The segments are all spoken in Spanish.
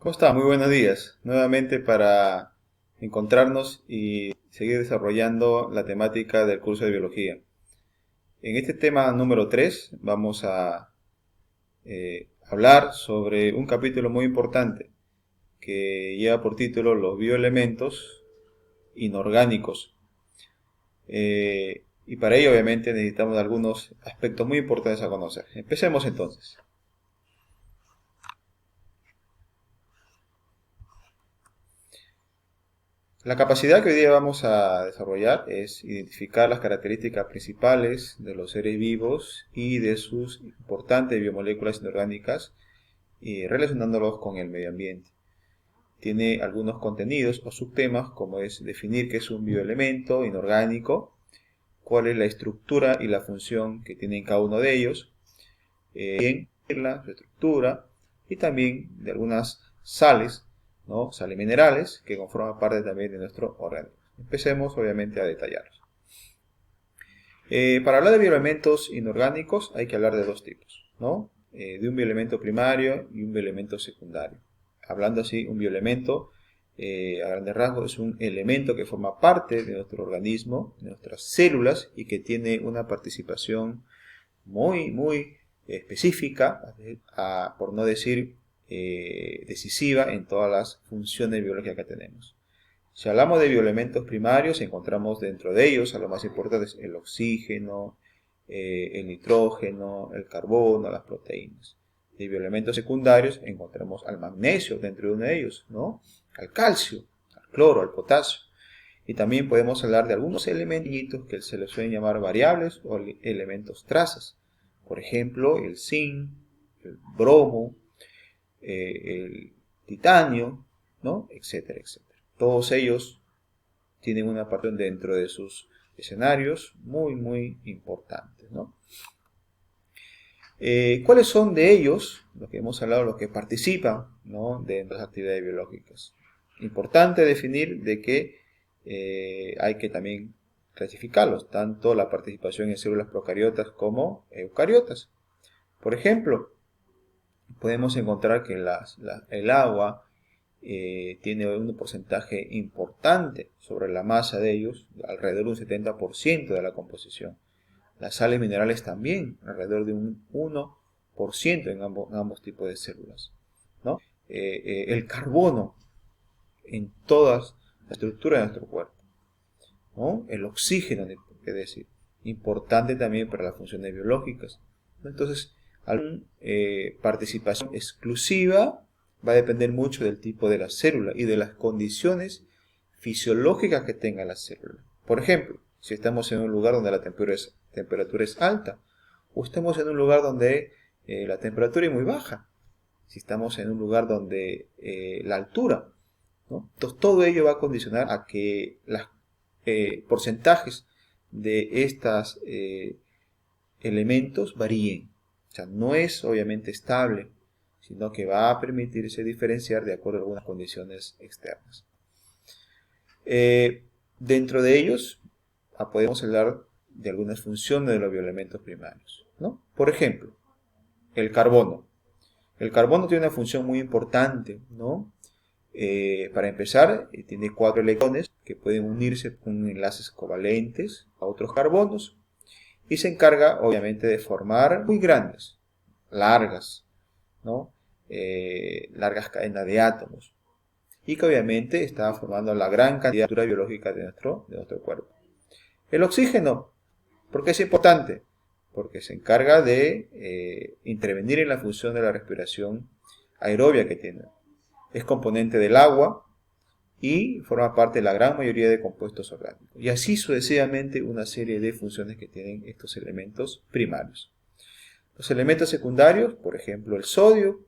¿Cómo está? Muy buenos días. Nuevamente para encontrarnos y seguir desarrollando la temática del curso de biología. En este tema número 3 vamos a hablar sobre un capítulo muy importante que lleva por título Los bioelementos inorgánicos. Y para ello obviamente necesitamos algunos aspectos muy importantes a conocer. Empecemos entonces. La capacidad que hoy día vamos a desarrollar es identificar las características principales de los seres vivos y de sus importantes biomoléculas inorgánicas y relacionándolos con el medio ambiente. Tiene algunos contenidos o subtemas como es definir qué es un bioelemento inorgánico, cuál es la estructura y la función que tienen cada uno de ellos, su estructura y también de algunas sales, ¿no? Sales minerales que conforman parte también de nuestro organismo. Empecemos obviamente a detallarlos. Para hablar de bioelementos inorgánicos hay que hablar de dos tipos, ¿no? De un bioelemento primario y un bioelemento secundario. Hablando así, un bioelemento a grandes rasgos es un elemento que forma parte de nuestro organismo, de nuestras células y que tiene una participación muy específica, por no decir decisiva en todas las funciones biológicas que tenemos. Si hablamos de bioelementos primarios, encontramos dentro de ellos a lo más importante es el oxígeno, el nitrógeno, el carbono, las proteínas. De bioelementos secundarios encontramos al magnesio dentro de uno de ellos, ¿no? Al calcio, al cloro, al potasio. Y también podemos hablar de algunos elementos que se les suelen llamar variables o elementos trazas. Por ejemplo, el zinc, el bromo, el titanio, ¿no? Etcétera, etcétera. Todos ellos tienen una parte dentro de sus escenarios muy importantes, ¿no? ¿Cuáles son de ellos, los que hemos hablado, los que participan, ¿no? de las actividades biológicas? Importante definir de que hay que también clasificarlos, tanto la participación en células procariotas como eucariotas. Por ejemplo, podemos encontrar que el agua tiene un porcentaje importante sobre la masa de ellos, alrededor de un 70% de la composición. Las sales minerales también, alrededor de un 1% en ambos tipos de células, ¿no? El carbono en todas las estructuras de nuestro cuerpo, ¿no? El oxígeno, es decir, importante también para las funciones biológicas, ¿no? Entonces, alguna participación exclusiva va a depender mucho del tipo de la célula y de las condiciones fisiológicas que tenga la célula. Por ejemplo, si estamos en un lugar donde la temperatura es alta, o estamos en un lugar donde la temperatura es muy baja, si estamos en un lugar donde la altura, ¿no? Entonces todo ello va a condicionar a que los porcentajes de estos elementos varíen. O sea, no es obviamente estable, sino que va a permitirse diferenciar de acuerdo a algunas condiciones externas. Dentro de ellos podemos hablar de algunas funciones de los bioelementos primarios, ¿no? Por ejemplo, el carbono. El carbono tiene una función muy importante, ¿no? Para empezar, tiene 4 electrones que pueden unirse con enlaces covalentes a otros carbonos y se encarga obviamente de formar muy grandes, largas, ¿no? Largas cadenas de átomos y que obviamente está formando la gran cantidad de biológica de nuestro cuerpo. El oxígeno, ¿por qué es importante? Porque se encarga de intervenir en la función de la respiración aerobia que tiene. Es componente del agua y forma parte de la gran mayoría de compuestos orgánicos. Y así sucesivamente una serie de funciones que tienen estos elementos primarios. Los elementos secundarios, por ejemplo el sodio,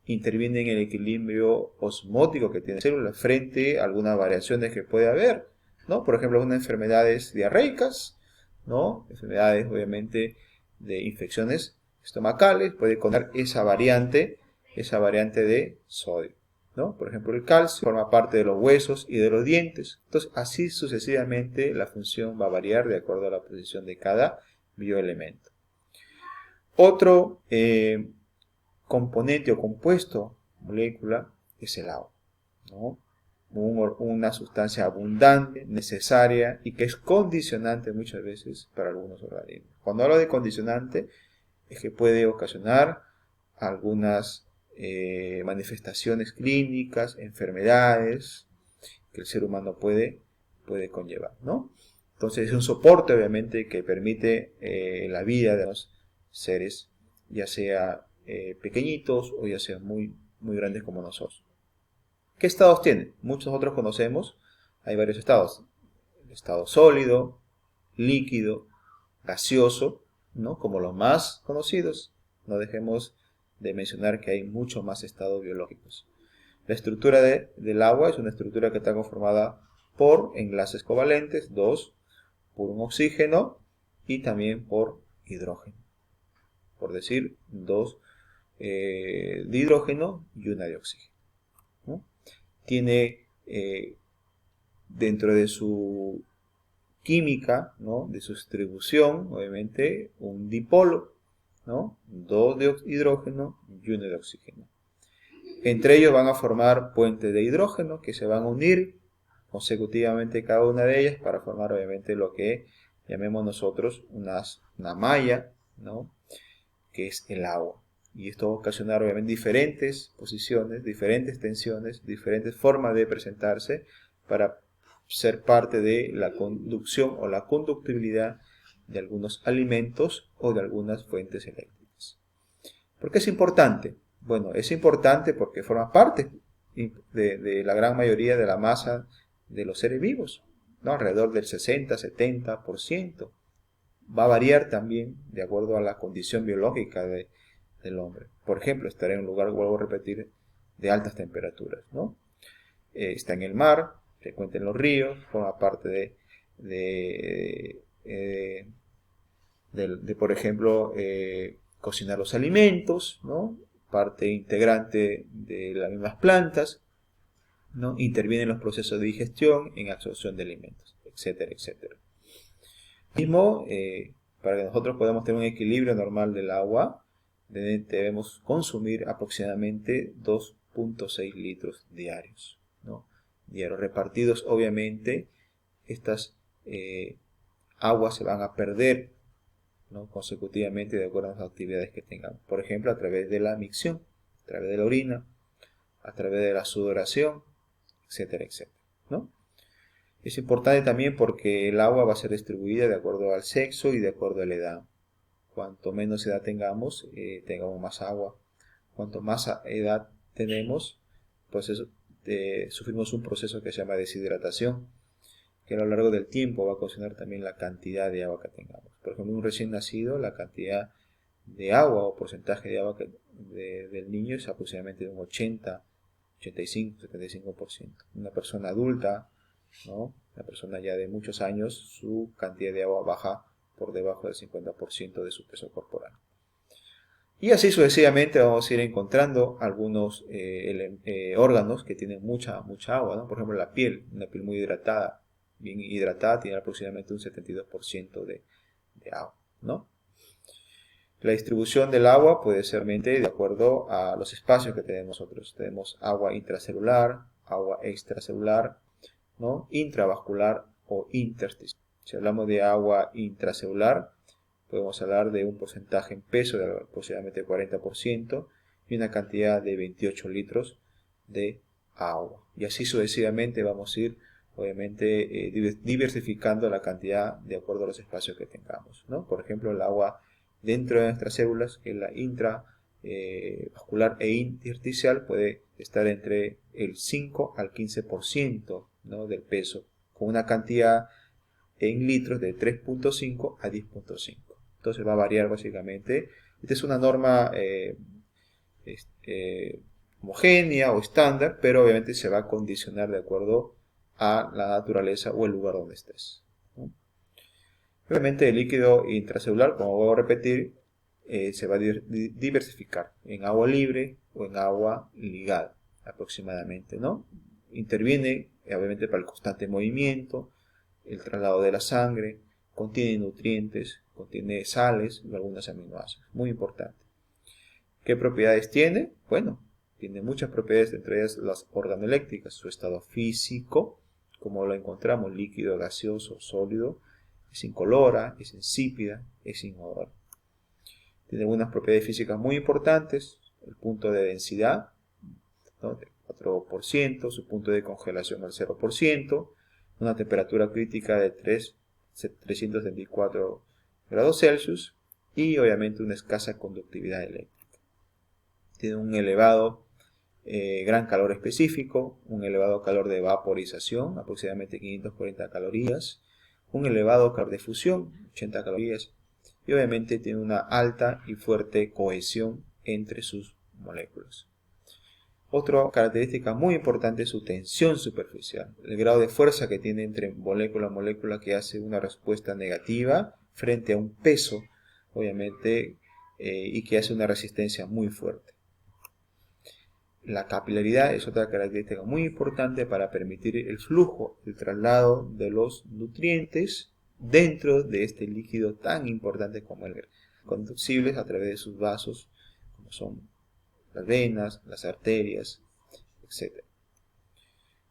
interviene en el equilibrio osmótico que tiene la célula frente a algunas variaciones que puede haber, ¿no? Por ejemplo, algunas enfermedades diarreicas, ¿no? Enfermedades obviamente de infecciones estomacales, puede contar esa variante de sodio, ¿no? Por ejemplo, el calcio forma parte de los huesos y de los dientes. Entonces, así sucesivamente la función va a variar de acuerdo a la posición de cada bioelemento. Otro componente o compuesto, molécula, es el agua, ¿no? Una sustancia abundante, necesaria y que es condicionante muchas veces para algunos organismos. Cuando hablo de condicionante, es que puede ocasionar algunas manifestaciones clínicas, enfermedades que el ser humano puede conllevar, ¿no? Entonces es un soporte obviamente que permite la vida de los seres, ya sea pequeñitos o ya sea muy grandes como nosotros. ¿Qué estados tiene? Muchos otros conocemos, hay varios estados. El estado sólido, líquido, gaseoso, ¿no? Como los más conocidos. No dejemos de mencionar que hay muchos más estados biológicos. La estructura del agua es una estructura que está conformada por enlaces covalentes, 2, por un oxígeno y también por hidrógeno. Por decir, 2 de hidrógeno y 1 de oxígeno, ¿no? Tiene dentro de su química, ¿no? De su distribución, obviamente, un dipolo, ¿no? 2 de hidrógeno y 1 de oxígeno. Entre ellos van a formar puentes de hidrógeno que se van a unir consecutivamente cada una de ellas para formar obviamente lo que llamemos nosotros una malla, ¿no? Que es el agua. Y esto va a ocasionar obviamente diferentes posiciones, diferentes tensiones, diferentes formas de presentarse para ser parte de la conducción o la conductibilidad de algunos alimentos o de algunas fuentes eléctricas. ¿Por qué es importante? Bueno, es importante porque forma parte de la gran mayoría de la masa de los seres vivos, ¿no? Alrededor del 60-70%. Va a variar también de acuerdo a la condición biológica del hombre. Por ejemplo, estar en un lugar, vuelvo a repetir, de altas temperaturas, ¿no? Está en el mar, se encuentra en los ríos, forma parte por ejemplo, cocinar los alimentos, ¿no? Parte integrante de las mismas plantas, ¿no? Interviene en los procesos de digestión, en absorción de alimentos, etcétera, etcétera. Mismo, para que nosotros podamos tener un equilibrio normal del agua, debemos consumir aproximadamente 2.6 litros diarios, ¿no? Diarios repartidos, obviamente, estas aguas se van a perder, ¿no? Consecutivamente de acuerdo a las actividades que tengamos. Por ejemplo, a través de la micción, a través de la orina, a través de la sudoración, etcétera, etcétera, ¿no? Es importante también porque el agua va a ser distribuida de acuerdo al sexo y de acuerdo a la edad. Cuanto menos edad tengamos, tengamos más agua. Cuanto más edad tenemos, pues sufrimos un proceso que se llama deshidratación, que a lo largo del tiempo va a ocasionar también la cantidad de agua que tengamos. Por ejemplo, un recién nacido, la cantidad de agua o porcentaje de agua del niño es aproximadamente de un 80, 85, 75%. Una persona adulta, ¿no? Una persona ya de muchos años, su cantidad de agua baja por debajo del 50% de su peso corporal. Y así sucesivamente vamos a ir encontrando algunos órganos que tienen mucha agua, ¿no? Por ejemplo, la piel, una piel muy hidratada, bien hidratada, tiene aproximadamente un 72% de agua, ¿no? La distribución del agua puede ser de acuerdo a los espacios que tenemos nosotros. Tenemos agua intracelular, agua extracelular, ¿no? Intravascular o intersticial. Si hablamos de agua intracelular, podemos hablar de un porcentaje en peso de aproximadamente 40% y una cantidad de 28 litros de agua. Y así sucesivamente vamos a ir, obviamente, diversificando la cantidad de acuerdo a los espacios que tengamos, ¿no? Por ejemplo, el agua dentro de nuestras células, que es la intravascular e intersticial, puede estar entre el 5 al 15%, ¿no? Del peso, con una cantidad en litros de 3.5 a 10.5. Entonces va a variar básicamente. Esta es una norma homogénea o estándar, pero obviamente se va a condicionar de acuerdo a la naturaleza o el lugar donde estés, ¿no? Obviamente el líquido intracelular, como voy a repetir, se va a diversificar en agua libre o en agua ligada aproximadamente, ¿no? Interviene obviamente para el constante movimiento, el traslado de la sangre, contiene nutrientes, contiene sales y algunos aminoácidos. Muy importante. ¿Qué propiedades tiene? Bueno, Tiene muchas propiedades, entre ellas las organoeléctricas, su estado físico, como lo encontramos, líquido, gaseoso, sólido, es incolora, es insípida, es inodora. Tiene unas propiedades físicas muy importantes, el punto de densidad, ¿no?, de 4%, su punto de congelación al 0%, una temperatura crítica de 374 grados Celsius y obviamente una escasa conductividad eléctrica. Tiene un elevado gran calor específico, un elevado calor de vaporización, aproximadamente 540 calorías, un elevado calor de fusión, 80 calorías, y obviamente tiene una alta y fuerte cohesión entre sus moléculas. Otra característica muy importante es su tensión superficial, el grado de fuerza que tiene entre molécula a molécula, que hace una respuesta negativa frente a un peso, obviamente, y que hace una resistencia muy fuerte. La capilaridad es otra característica muy importante para permitir el flujo, el traslado de los nutrientes dentro de este líquido tan importante como el conducibles a través de sus vasos, como son las venas, las arterias, etc.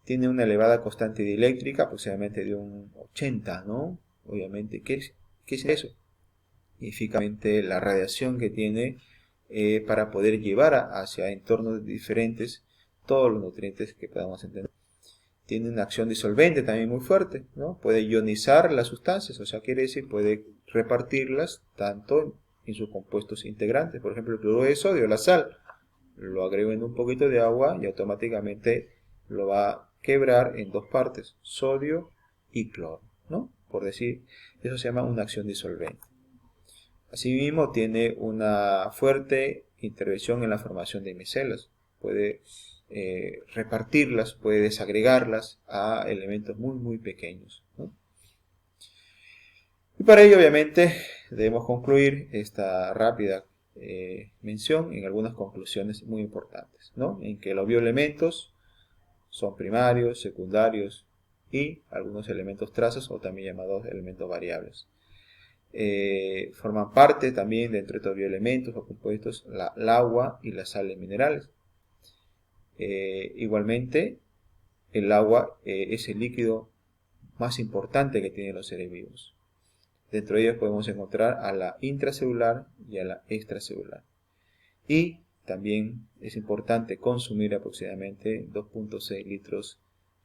Tiene una elevada constante dieléctrica, aproximadamente de un 80, ¿no? Obviamente, ¿qué es eso? Significa la radiación que tiene para poder llevar hacia entornos diferentes todos los nutrientes que podamos entender. Tiene una acción disolvente también muy fuerte, ¿no? Puede ionizar las sustancias, o sea, quiere decir, puede repartirlas tanto en sus compuestos integrantes. Por ejemplo, el cloruro de sodio, la sal, lo agrego en un poquito de agua y automáticamente lo va a quebrar en dos partes, sodio y cloro, ¿no? Por decir, eso se llama una acción disolvente. Asimismo, tiene una fuerte intervención en la formación de micelas. Puede repartirlas, puede desagregarlas a elementos muy pequeños, ¿no? Y para ello, obviamente, debemos concluir esta rápida mención en algunas conclusiones muy importantes, ¿no? En que los bioelementos son primarios, secundarios y algunos elementos trazos, o también llamados elementos variables. Forman parte también dentro de estos bioelementos o compuestos el agua y las sales minerales. Igualmente, el agua es el líquido más importante que tienen los seres vivos. Dentro de ellos podemos encontrar a la intracelular y a la extracelular. Y también es importante consumir aproximadamente 2.6 litros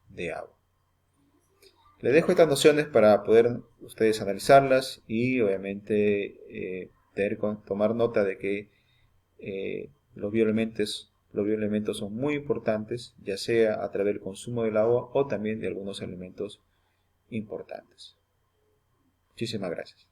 de agua. Les dejo estas nociones para poder ustedes analizarlas y obviamente tomar nota de que los bioelementos son muy importantes, ya sea a través del consumo del agua o también de algunos elementos importantes. Muchísimas gracias.